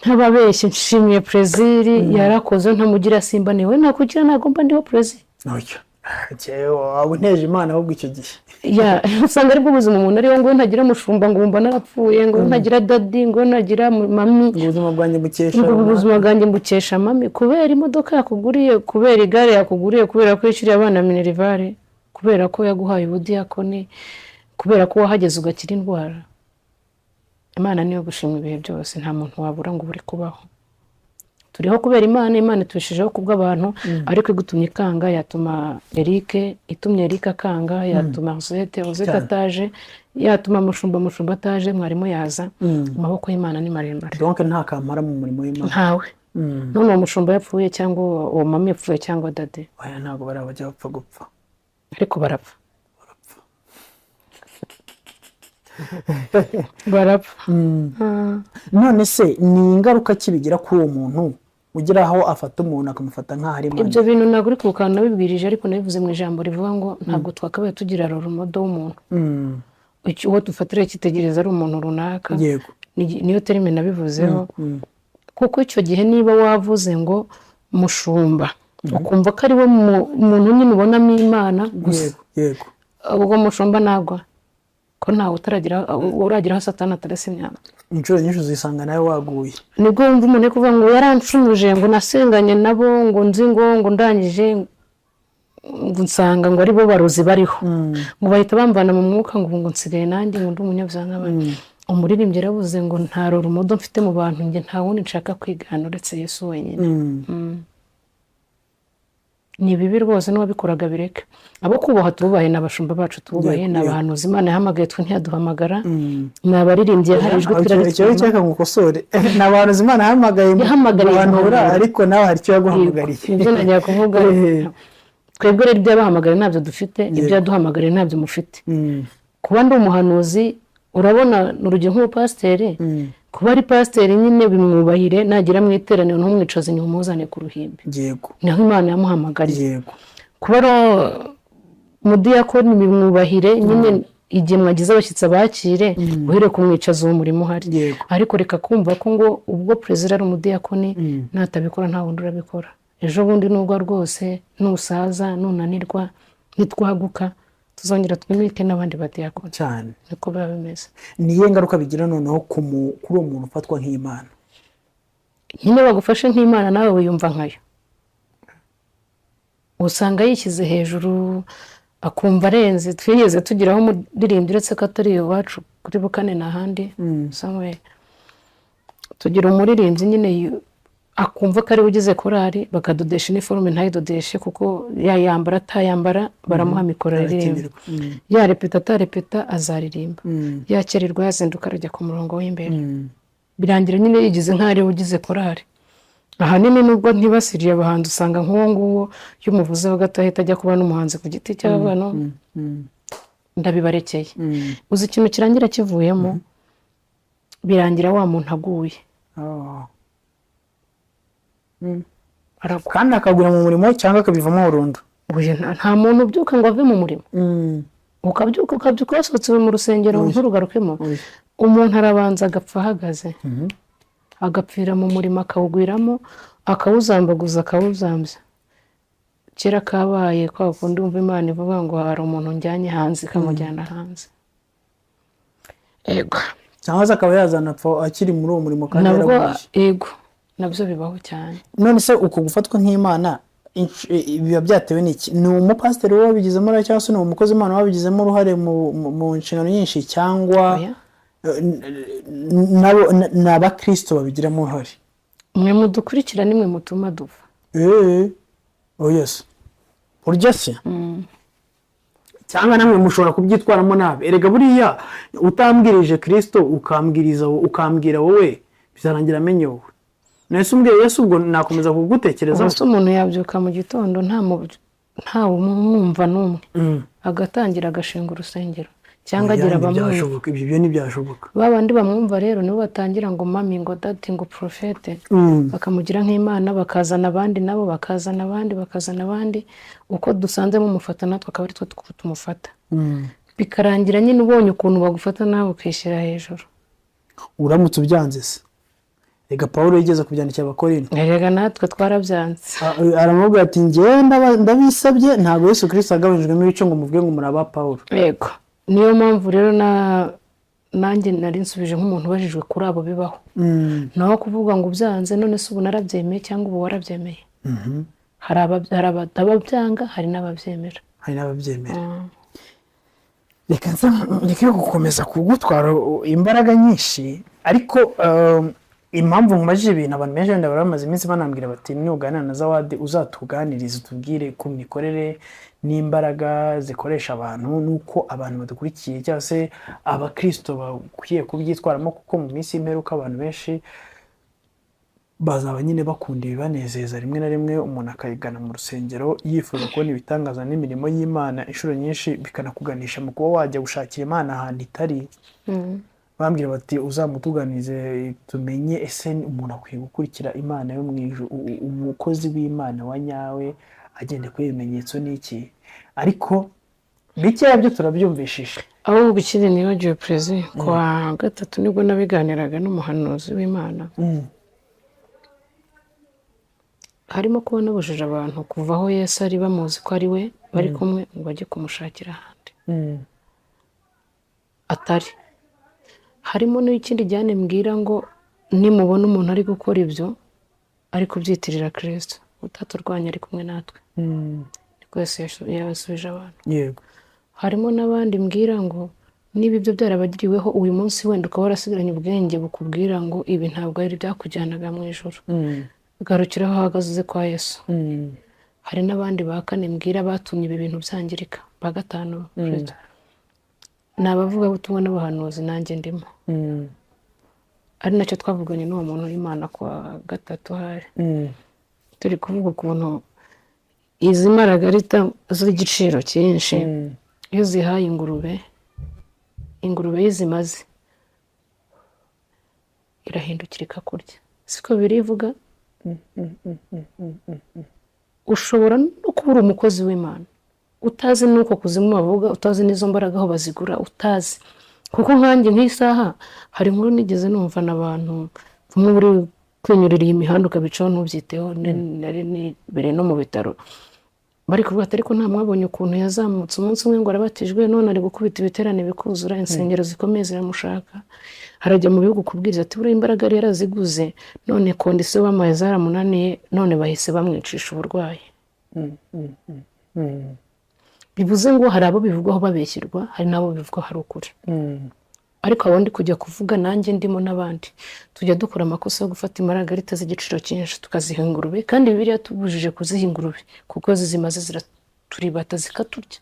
ntababeshye nshimiye perezida yarakoze ntamugira simba niwe nakugira nagomba ndiho perezida abo nteje Imana ahubwo icyo gihe usanga aribwo ubuzima umuntu ariho ngo ntagira mushumba ngo wumva narapfuye ngo ntagira dadi ngo ntagira mami ubuzima bwanjye mbukesha mami kubera imodoka yakuguriye kubera igare yakuguriye kubera ko yishyuriye abana minerivare kubera ko yaguhaye ubudiyakoni kubera ko wahageze ugakira indwara Imana niyo gushimwa ibihe byose nta muntu wabura ngo uri kubaho turiho kubera Imana tubishijeho kubw'abantu ariko igutumye ikanga yatuma Eric itumye Eric akanga yatuma Rosette ataje yatuma mushumba ataje mwarimu yaza amaboko y'Imana ni maremare donc nta kamara mu murimo w'Imana ntawe none uwo mushumba yapfuye cyangwa uwo mami yapfuye cyangwa dade oya ntago barabajya bapfa gupfa ariko barapfa barapfa none se ni ingaruka kibigira kuri uwo muntu ugira aho afata umuntu akamufata nk'aho ari Imana ibyo bintu ntabwo uri kubukana nabibwirije ariko nabivuze mu ijambo rivuga ngo ntabwo twakabaye tugira roromodo w'umuntu uwo dufatira cyitegereza ari umuntu runaka niyo terime nabivuzeho kuko icyo gihe niba wavuze ngo mushumba ukumva ko ari we muntu nyine ubonamo Imana gusa ubwo mushumba nagwa ko ntawe uragira Satani atarese imyanda inshuro nyinshi uzisanga nawe waguye nibwo wumva umuntu ari kuvuga ngo yarancumuje ngo nasenganye nabo ngo nzi ngo ndangije ngo nsanga ngo ari bo barozi bariho ngo bahita bamvana mu mwuka ngo nsigaye nanjye ngo ndi umunyabyaha nk'abandi umuririmbyi yaravuze ngo nta roromodo mfite mu bantu njye nta wundi nshaka kwigana uretse Yesu wenyine ni bibi rwose n'uwabikoraga bireke abo kubaha tububahe n'abashumba bacu tububahe n'abahanuzi Imana yahamagaye twe ntiyaduhamagara n'abaririmbyi yaharijwe twiragitswe cyaka ngukosore n'abahanuzi Imana yahamagaye abantu ariko nawe hari cyo yaguhamagariye ibyo nagiye kuvuga twebwe rero ibyabahamagara ntabyo dufite ibyo yaduhamagariye ntabyo mufite kuba ndi umuhanuzi urabona n'urugero nk'umupasiteri kuba ari pasiteri nyine bimwubahire nagira mu iteraniro ntumwicaze inyuma umuzane ku ruhimbi niho Imana yamuhamagariye kuba ari umudiyakoni bimwubahire nyine igihe mwagize abashyitsi abakire uhere kumwicaza uwo murimo uhari ariko reka kumva ko ngo ubwo perezida ari umudiyakoni natabikora nta wundi urabikora ejo bundi nubwo rwose nusaza nunanirwa nitwaguka tuzongera twimike n'abandi badiyakoni cyane niko biba bimeze niyo ngaruka bigira noneho kuri uwo muntu ufatwa nk'Imana nyine bagufashe nk'Imana nawe wiyumva nkayo usanga yishyize hejuru akumva arenze twigeze tugiraho umuririmbyi uretse ko atari iwacu kuri Bukane n'ahandi tugira umuririmbyi nyine akumva ko ari ugize korari bakadodesha iniforume ntayidodeshe kuko yayambara atayambara baramuha mikoro aririmba yarepeta atarepeta azaririmba yakererwa yazinduka arajya ku murongo w'imbere birangira nyine yigize nk'aho ari ugize korari ahanini nubwo ntibasiriye abahanzi usanga nk'uwo nguwo iyo umuvuzeho gato ahita ajya kuba n'umuhanzi ku giti cy'abana ndabibarekeye uzi ikintu kirangira kivuyemo birangira wa muntu aguye kandi akagura mu murimo cyangwa akabivamo burundu nta muntu ubyuka ngo ave mu murimo ukabyuka wasohotse mu rusengero nturugarukemo umuntu arabanza agapfa ahagaze agapfira mu murimo akawugwiramo akawuzambaguza akawuzambya kera kabaye kwa kundi wumva Imana ivuga ngo hari umuntu njyanye hanze ikamujyana hanze ego cyangwa se akaba yazanapfa akiri muri uwo murimo kandi yarabuze ego nabyo bibaho cyane none se uko gufatwa nk'Imana biba byatewe n'iki ni umupasiteri wabigizemo uruhare cyangwa se ni umukozi Imana wabigizemo uruhare mu nshingano nyinshi cyangwa ni abakristo babigiramo uruhare mwe mudukurikira nimwe mutuma dupfa yes urya se cyangwa namwe mushobora kubyitwaramo nabi erega buriya utambwirije Kristo ukambwira wowe bizarangira amenye wowe nese umbwiye Yesu ubwo nakomeza kugutekereza ubwo umuntu yabyuka mu gitondo nta umwumva n'umwe agatangira agashinga urusengero cyangwa agira abamwumva. Ibyo ntibyashoboka. Babandi bamwumva rero nibo batangira ngo mami ngo dati ngo profete bakamugira nk'Imana, bakazana abandi nabo bakazana abandi uko dusanze mumufata natwe akaba ari twe tumufata, bikarangira nyine ubonye ukuntu bagufata nawe ukishyira hejuru. Uramutse ubyanze se ega Pawulo yigeze kubyandikira Abakorinto, erega natwe twarabyanze. aramubwira ati ngenda ndabisabye ntabwo Yesu Kristo agabanijwemo ibice ngo muvuge ngo muraba Pawulo. Yego, niyo mpamvu rero nanjye nari nsubije nk'umuntu ubajijwe kuri abo bibaho, naho kuvuga ngo ubyanze none se ubu narabyemeye cyangwa ubu warabyemeye. hari ababyanga hari n'ababyemera. reka gukomeza kugutwara imbaraga nyinshi, ariko impamvu nkubajije ibintu abantu benshi wenda baramaze iminsi banambwira bati nuganira na Zawadi uzatuganiriza utubwire ku mikorere n'imbaraga zikoresha abantu nuko abantu badukurikiye cyangwa se abakristo bakwiye kubyitwaramo, kuko mu minsi y'imperuka abantu benshi bazaba nyine bakunda ibibanezeza, rimwe na rimwe umuntu akayigana mu rusengero yifuza kubona ibitangaza n'imirimo y'Imana inshuro nyinshi bikanakuganisha mu kuba wajya gushakira Imana ahantu itari. Bambwira bati uzamutuganize tumenye ese umuntu akwiye gukurikira Imana yo mu ijuru, umukozi w'Imana wa nyawe agende kuri ibimenyetso n'iki, ariko bikeya byo turabyumvishije. Aho gukiri nibagiwe Perezida kwa gatatu nibwo nabiganiraga n'umuhanuzi w'Imana, harimo kubona bujije abantu kuva aho Yesu ari bamuzi ko ari we bari kumwe ngo bajye kumushakira ahandi atari. Harimo n'ikindi jyane mbwira ngo nimubona umuntu ari gukora ibyo ari kubyitirira Kristo utaturwanya ari kumwe natwe, niko Yesu yabasubije abantu. Yego. Harimo n'abandi mbwira ngo niba ibyo byarabagiriweho uyu munsi wenda ukaba warasigaranye ubwenge bukubwira ngo ibi ntabwo ari byakujyanaga mu ijuru, garukiraho ahagaze kwa Yesu. Hari n'abandi ba kane mbwira batumye ibi bintu byangirika, ba gatanu nabavuga butumwa n'abahanuzi nanjye ndimo, ari nacyo twavuganye n'uwo muntu w'Imana kwa gatatu hari turi kuvuga ukuntu izi maragarita z'igiciro cyinshi iyo zihaye ingurube yizimaze irahindukira ikakurya, siko birivuga. Ushobora no kubura umukozi w'Imana utazi nuko kuzimu bavuga, utazi n'izo mbaraga aho bazigura utazi, kuko nkanjye nk'isaha hari inkuru nigeze numva n'abantu bamwe buri kwinyurira imihanda ukabicaho ntubyiteho, nari nibereye no mu bitaro bari kuvuga ati ariko nta mwabonye ukuntu yazamutse umunsi umwe ngo arabatijwe none ari gukubita ibiterane bikuzura, insengero zikomeye ziramushaka, harajya mu bihugu kubwiriza ati buriya imbaraga yari yaraziguze none kondisiyo bamuhaye zaramunaniye none bahise bamwicisha uburwayi. Bivuze ngo hari abo bivugwaho babeshyirwa, hari n'abo bivugwaho hari ukuri. Ariko abo ndi kujya kuvuga nanjye ndimo n'abandi tujya dukora amakosa yo gufata imaragarita z'igiciro cyinshi tukaziha ingurube, kandi Bibiliya tubujije kuziha ingurube kuko zimaze ziraturibata zikaturya.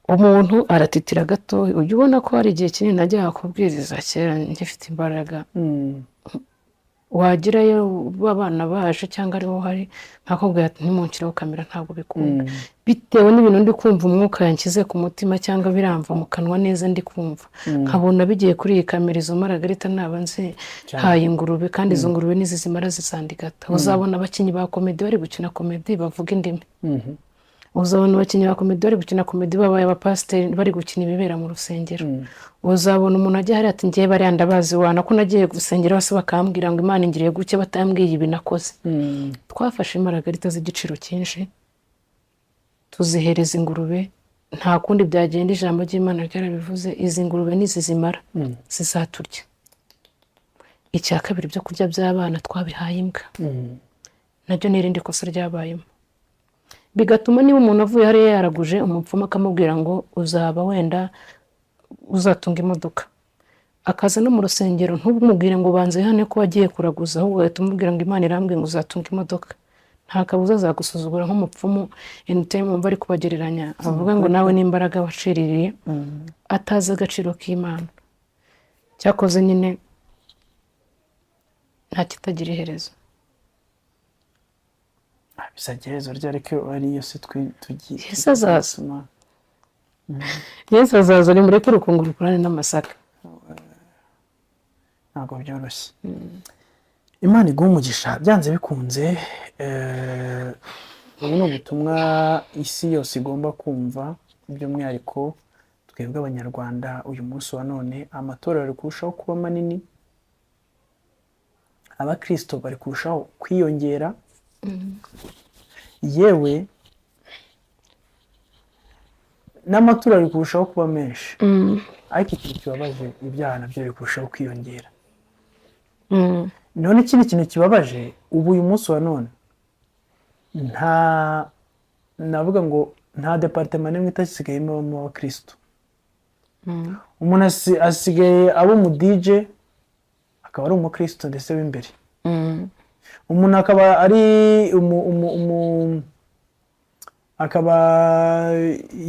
Umuntu aratitira gato, ujya ubona ko hari igihe kinini najyaga kubwiriza kera ngifite imbaraga, wagirayo abana baje cyangwa ariho hari nkakubwira ati ntimunshyiraho kamera ntabwo bikunda, bitewe n'ibintu ndi kumva umwuka yanshyize ku mutima cyangwa biramva mu kanwa neza ndi kumva, nkabona bigiye kuri iyi kamera izo maragarita naba nzi haye ingurube, kandi izo ngurube nizi zimara zisandikata. Uzabona abakinnyi ba komedi bari gukina komedi bavuga indimi, uzabona abakinnyi ba komedi bari gukina komedi babaye abapasiteri bari gukina ibibera mu rusengero, uzabona umuntu ajya hari ati ngiye bariya ndabazi wana ko nagiye gusengera bose bakambwira ngo Imana ingiriye guke batambwiye ibi nakoze. Twafashe imaragarita z'igiciro cyinshi tuzihereza ingurube, nta kundi byagenda, ijambo ry'Imana ryarabivuze, izi ngurube nizi zimara zizaturya. Icya kabiri byo kurya by'abana twabihaye imbwa, naryo n'irindi kosa ryabayemo, bigatuma niba umuntu avuye hariya yaraguje umupfumu akamubwira ngo uzaba wenda uzatunga imodoka, akaza no mu rusengero ntubumubwire ngo banze hane ko wagiye kuraguza, ahubwo ugahita umubwira ngo Imana irambwiye ngo uzatunga imodoka, nta kabuza azagusuzugura nk'umupfumu anytime wumva ari kubagereranya avuga ngo nawe n'imbaraga waciririye atazi agaciro k'Imana. Cyakoze nyine nta kitagira iherezo. bizagira iherezo rye ariko ariyo si tugiye Yesu azaza. Yesu azaza, nimureke urukungu rukurane n'amasaka. ntabwo byoroshye. Imana iguha umugisha byanze bikunze. Ubu ni ubutumwa isi yose igomba kumva, by'umwihariko twebwe abanyarwanda. Uyu munsi wa none amatorero ari kurushaho kuba manini, abakristo bari kurushaho kwiyongera, yewe n'amatora ari kurushaho kuba menshi, ariko ikintu kibabaje ibyaha nabyo biri kurushaho kwiyongera. None ikindi kintu kibabaje ubu uyu munsi wa none, navuga ngo nta departement n'imwe itasigayemo abakristo. Umuntu asigaye aba umu DJ akaba ari umukristo ndetse w'imbere. Umuntu akaba ari akaba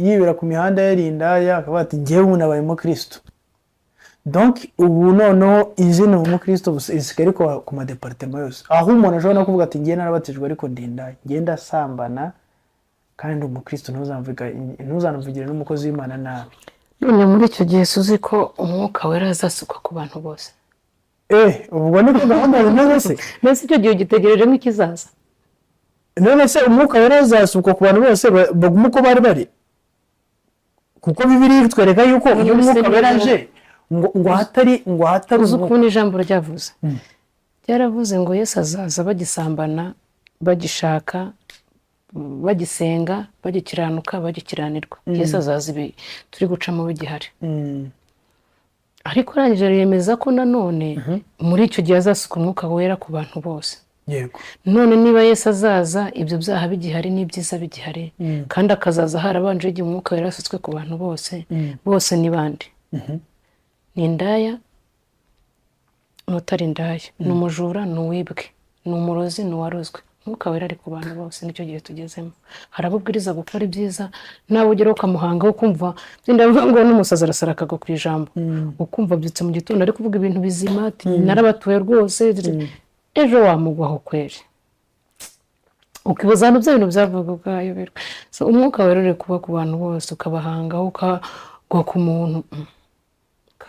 yibera ku mihanda yarindaya, akaba ati njyewe ubu nabaye umukristo. Donc ubu noneho izina umukristo isigaye ariko ku madepartement yose, aho umuntu ashobora no kuvuga ati njye narabatijwe ariko ndindaye, njye ndasambana kandi ndi umukristo, ntuzanamvugire n'umukozi w'Imana nabi. None muri icyo gihe suzi ko umwuka wera azasukwa ku bantu bose. Ubwo ni ko gahunda zimeze se? Mbese icyo gihe ugitegereje nk'ikizaza? None se umwuka wera azasukwa ku bantu bose baguma uko bari bari? Kuko Bibiliya itwereka yuko iyo umwuka wera aje ngo hatari uzi ukuntu ijambo ryavuze. Ryaravuze ngo Yesu azaza bagisambana, bagishaka, bagisenga, bagikiranuka, bagikiranirwa. Yesu azaza ibi turi gucamo bigihari. Ariko arangije yemeza ko nanone muri icyo gihe azasuka umwuka wera ku bantu bose. Yego. None niba Yesu azaza ibyo byaha bigihari n'ibyiza bigihari, kandi akazaza harabanje igihe umwuka wera asutswe ku bantu bose, bose ni bande? Ni indaya, n'utari indaya, ni umujura, ni uwibwe, ni umurozi, ni uwarozwe. Umwuka wera ari ku bantu bose, nicyo gihe tugezemo. Hari ababwiriza gukora ibyiza, nawe ugeraho ukamuhanga ukumva ndavuga ngo n'umusazi arasara akagwa ku ijambo, ukumva byutse mu gitondo ari kuvuga ibintu bizima, ati narabatuye rwose, ejo wamugwaho kweri. Ukibaza bya bintu byavuga ubwayoberwa. So umwuka wera uri kuba ku bantu bose, ukabahangaho, ukagwa ku muntu.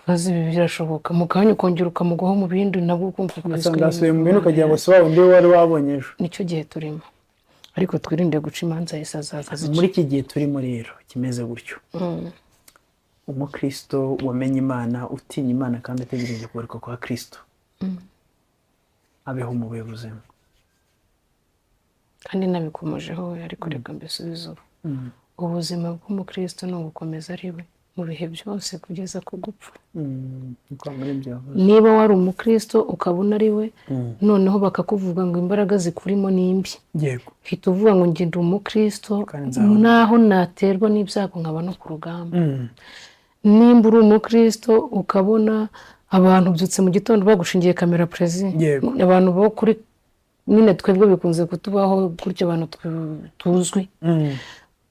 Kazi ibi birashoboka, mu kanya ukongera ukamugwaho mu bindi nabwo ukumva ukasubiye mu bintu ukagira ngo siwa undi wari wabonye ejo. Nicyo gihe turimo, ariko twirinde guca imanza Yesu azaza. Muri iki gihe turimo rero kimeze gutyo, umukristo wamenye Imana, utinya Imana kandi ategereje kugaruka kwa Kristo, abeho mu buzima. Kandi nabikomojeho, ariko reka mbisubize ubuzima bw'umukristo ni ugukomeza ari we mu bihe byose kugeza ku gupfa. Niba wari umukristo ukabona ari we, noneho bakakuvuga ngo imbaraga zikurimo ni mbi, hita uvuga ngo njye ndi umukristo, naho naterwa n'ibyago nkaba no ku rugamba. Nimba uri umukristo ukabona abantu byutse mu gitondo bagushingiye kamera prezi, abantu bo kuri nyine twebwe bikunze kutubaho gutyo, abantu tuzwi,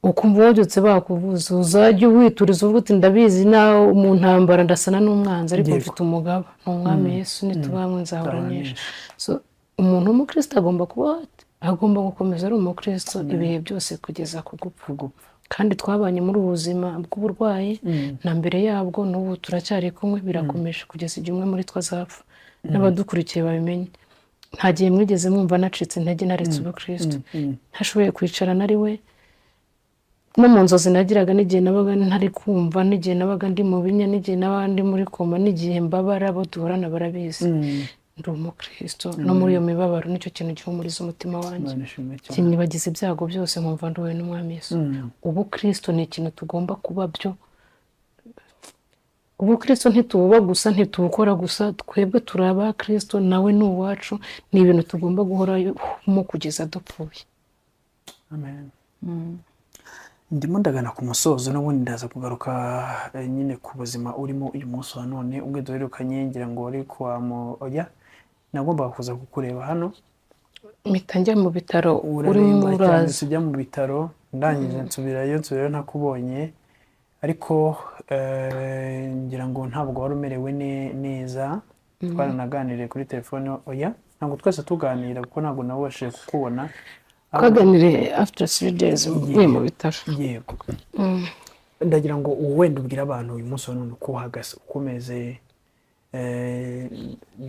ukumva wabyutse bakuvuza, uzajya wituriza uvuga uti ndabizi nawe mu ntambara ndasana n'umwanzi, ariko mfite umugaba, ni umwami Yesu, nitubamwe nzahuranisha. So umuntu w'umukristo agomba gukomeza ari umukristo ibihe byose kugeza ku gupfa. Kandi twabanye muri ubu buzima bw'uburwayi na mbere yabwo, n'ubu turacyari kumwe, birakomeje kugeza igihe umwe muri twe azapfa. N'abadukurikiye babimenye, nta gihe mwigeze mwumva nacitse intege naretse ubukristo, ntashoboye kwicara nari we. No mu nzozi nagiraga n'igihe nabaga ntari kumva, n'igihe nabaga ndi mu binya, n'igihe n'abandi muri koma, n'igihe mbabara, abo duhorana barabizi. Ndi umukristo, no muri iyo mibabaro nicyo kintu gihumuriza umutima wanjye, kinyibagiza ibyago byose nkumva nduwe n'umwami Yesu. Ubukristo ni ikintu tugomba kuba byo. Ubukristo ntitububa gusa, ntitubukora gusa, twebwe turi abakristo, nawe ni uwacu, ni ibintu tugomba guhoramo kugeza dupfuye. Amen. Ndimo ndagana ku musozo, n'ubundi ndaza kugaruka nyine ku buzima urimo uyu munsi wa none. Ubwo duherukanye ngira ngo wari oya, nagombaga kuza kukureba hano, mpita njya mu bitaro, urimo uraza. Tujya mu bitaro, ndangije nsubirayo ntakubonye, ariko ngira ngo ntabwo wari umerewe neza. Twaranaganiriye kuri telefone, oya ntabwo twese tuganira kuko ntabwo nawe wabashije kukubona. twaganiriye after 3 days uvuye mu bitaro. Yego. Ndagira ngo wenda ubwire abantu uyu munsi wa none uko uhagaze, uko umeze,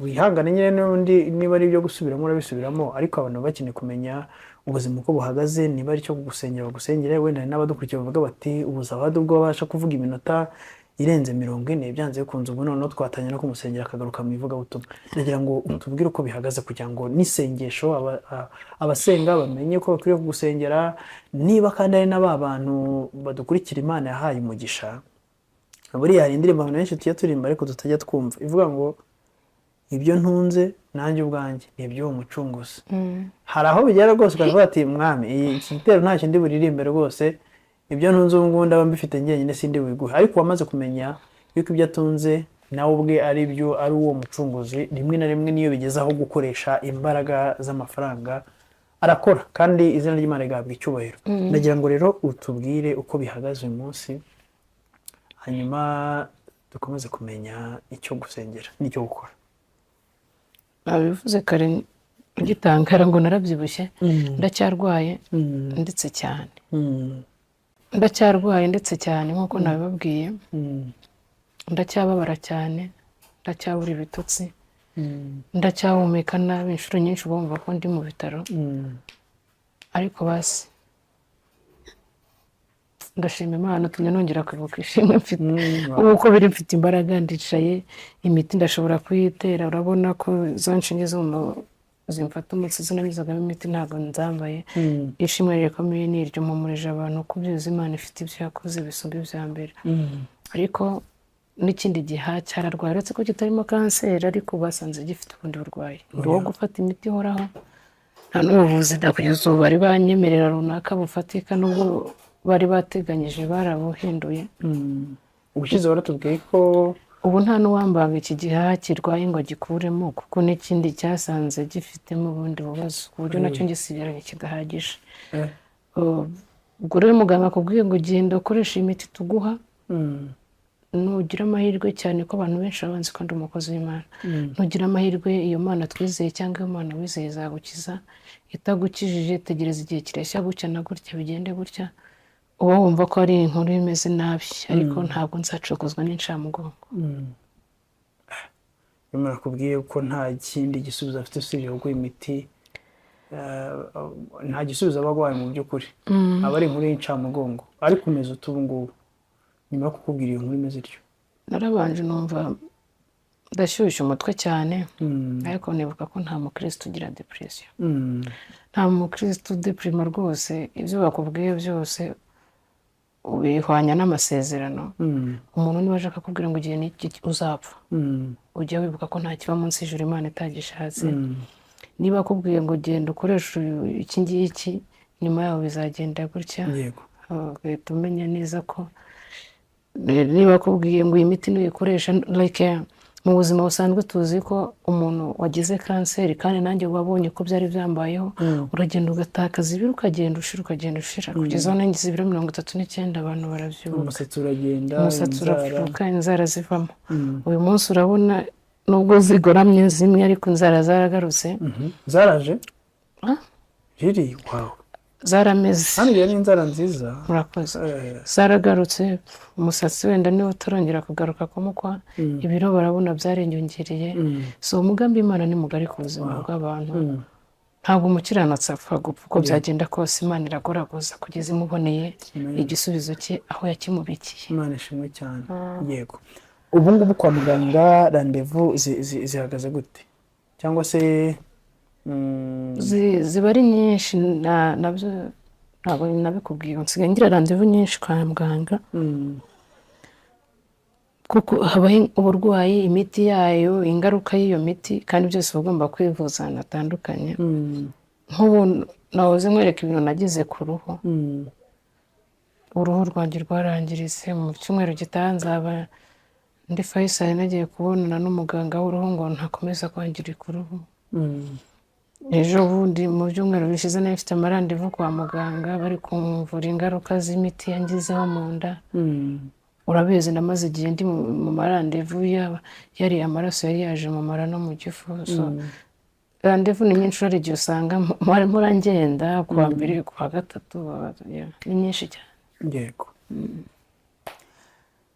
wihangane nyine n'undi niba ari ibyo gusubiramo urabisubiramo, ariko abantu bakeneye kumenya ubuzima uko buhagaze, niba ari cyo kugusengera bagusengere, wenda hari n'abadukurikiye bavuga bati ubu Zawadi ubwo babasha kuvuga iminota irenze 40 byanze bikunze, ubu noneho twatangira no kumusengera akagaruka mu ivugabutumwa. Ndagira ngo utubwire uko bihagaze kugira ngo n'isengesho abasenga bamenye ko bakwiriye kugusengera, niba kandi ari n'aba bantu badukurikira Imana yahaye umugisha. Buriya hari indirimbo abantu benshi tujya turirimba ariko tutajya twumva ivuga ngo ibyo ntunze nanjye ubwanjye ni iby'uwo mucunguzi. Hari aho bigera rwose ukavuga ati mwami iki gitero nta kindi buririmbe rwose, ibyo ntunze ubu ngubu ndaba mbifite njyenyine sindi wiguhe. Ariko wamaze kumenya yuko ibyo atunze nawe ubwe ari byo ari uwo mucunguzi, rimwe na rimwe niyo bigeze aho gukoresha imbaraga z'amafaranga arakora, kandi izina ry'Imana rigahabwa icyubahiro. Ndagira ngo rero utubwire uko bihagaze uyu munsi, hanyuma dukomeze kumenya icyo gusengera n'icyo gukora. Bivuze kare ugitangara ngo narabyibushye, ndacyarwaye ndetse cyane. Ndacyarwaye ndetse cyane nk'uko nabibabwiye, ndacyababara cyane, ndacyabura ibitotsi, ndacyahumeka nabi inshuro nyinshi bumva ko ndi mu bitaro. Ariko basi ndashima Imana tumye nongera kwibuka ishimwe mfite. Ubu uko biri mfite imbaraga, ndicaye, imiti ndashobora kuyitera. Urabona ko za nshinge zimfata umutsi zinanyuzagamo imiti ntabwo nzambaye. Ishimwe rikomeye ni iryo mpumurije abantu ko byuzuye Imana ifite ibyo yakoze bisumba ibya mbere. Ariko n'ikindi giha cyararwaye, uretse ko kitarimo kanseri ariko basanze gifite ubundi burwayi. Ndi wo gufata imiti ihoraho, nta n'ubuvuzi kugeza ubu bari banyemerera runaka bufatika, nubwo bari bateganyije barabuhinduye. Ubushize baratubwiye ko ubu nta n'uwambanga iki gihaha kirwaye ngo gikuremo, kuko n'ikindi cyasanze gifitemo ubundi bubazo ku buryo nacyo ngisigaranye kidahagije. Ubwo rero muganga akubwiye ngo genda ukoresha imiti tuguha, nugira amahirwe cyane ko abantu benshi babanzi ko ndi umukozi w'Imana. Nugira amahirwe iyo Mana twizeye cyangwa iyo Mana wizeye izagukiza, itagukijije tegereza igihe kireshya gutya na gutya bigende gutya, uba wumva ko ari inkuru imeze nabi, ariko ntabwo nzacogozwa n'incamugongo. Imana akubwiye ko nta kindi gisubizo afite usibye kuguha imiti, nta gisubizo aba arwaye mu by'ukuri, aba ari inkuru y'incamugongo. Ariko umeze utu ubu ngubu nyuma yo kukubwira iyo nkuru imeze ityo? Narabanje numva ndashyushye umutwe cyane, ariko nibuka ko nta mukristo ugira depression. Nta mukristo udeprima rwose. Ibyo bakubwiye byose ubihwanya n'amasezerano. Umuntu niba aje akakubwira ngo igihe n'iki uzapfa, ujya wibuka ko nta kiba munsi y'ijuru Imana itagishatse. Niba akubwiye ngo genda ukoresha iki ngiki, nyuma yaho bizagenda gutya, ugahita umenya neza ko niba akubwiye ngo iyi miti nuyikoresha, like mu buzima busanzwe tuzi ko umuntu wagize kanseri, kandi nanjye wabonye ko byari byambayeho, uragenda ugatakaza ibiro ukagenda ushira kugeza aho nangize ibiro 39 abantu barabyuka. Umusatsi uragenda, umusatsi urafuka, inzara zivamo. Uyu munsi urabona nubwo zigoramye zimwe ariko inzara zaragarutse. Zaraje? Riri wow. Zarameze. Hano yari inzara nziza. Murakoze. Zaragarutse, umusatsi wenda niwo turongera kugaruka kumukwa, ibiro barabona byarengiyongereye. So umugambi Imana ni mugari ku buzima bw'abantu. Ntabwo umukiranutsi apfa gupfa, uko byagenda kose Imana iragoragoza kugeza imuboneye igisubizo cye aho yakimubikiye. Imana ishimwe cyane. Yego. Ubu ngubu kwa muganga randevu zihagaze gute? Cyangwa se ziba ari nyinshi, nabyo ntabwo nabikubwiye. Nsigaye ngira randevu nyinshi kwa muganga, kuko habaho uburwayi, imiti yayo, ingaruka y'iyo miti, kandi byose ugomba kwivuza ahantu hatandukanye. Nk'ubu nahoze nkwereka ibintu nagize ku ruhu. Uruhu rwanjye rwarangiritse. Mu cyumweru gitaha nzaba ndi Faisal, nagiye kubonana n'umuganga w'uruhu ngo ntakomeza kwangirika uruhu. Ejo bundi mu byumweru bishize nari mfite amarandevu kwa muganga, bari kumvura ingaruka z'imiti yangizeho mu nda. Urabizi namaze igihe ndi mu marandevu yari amaraso yari yaje mu mara no mu gifu. So randevu ni nyinshi, hari igihe usanga murangenda kuwa mbere kuwa gatatu, ni nyinshi cyane. yego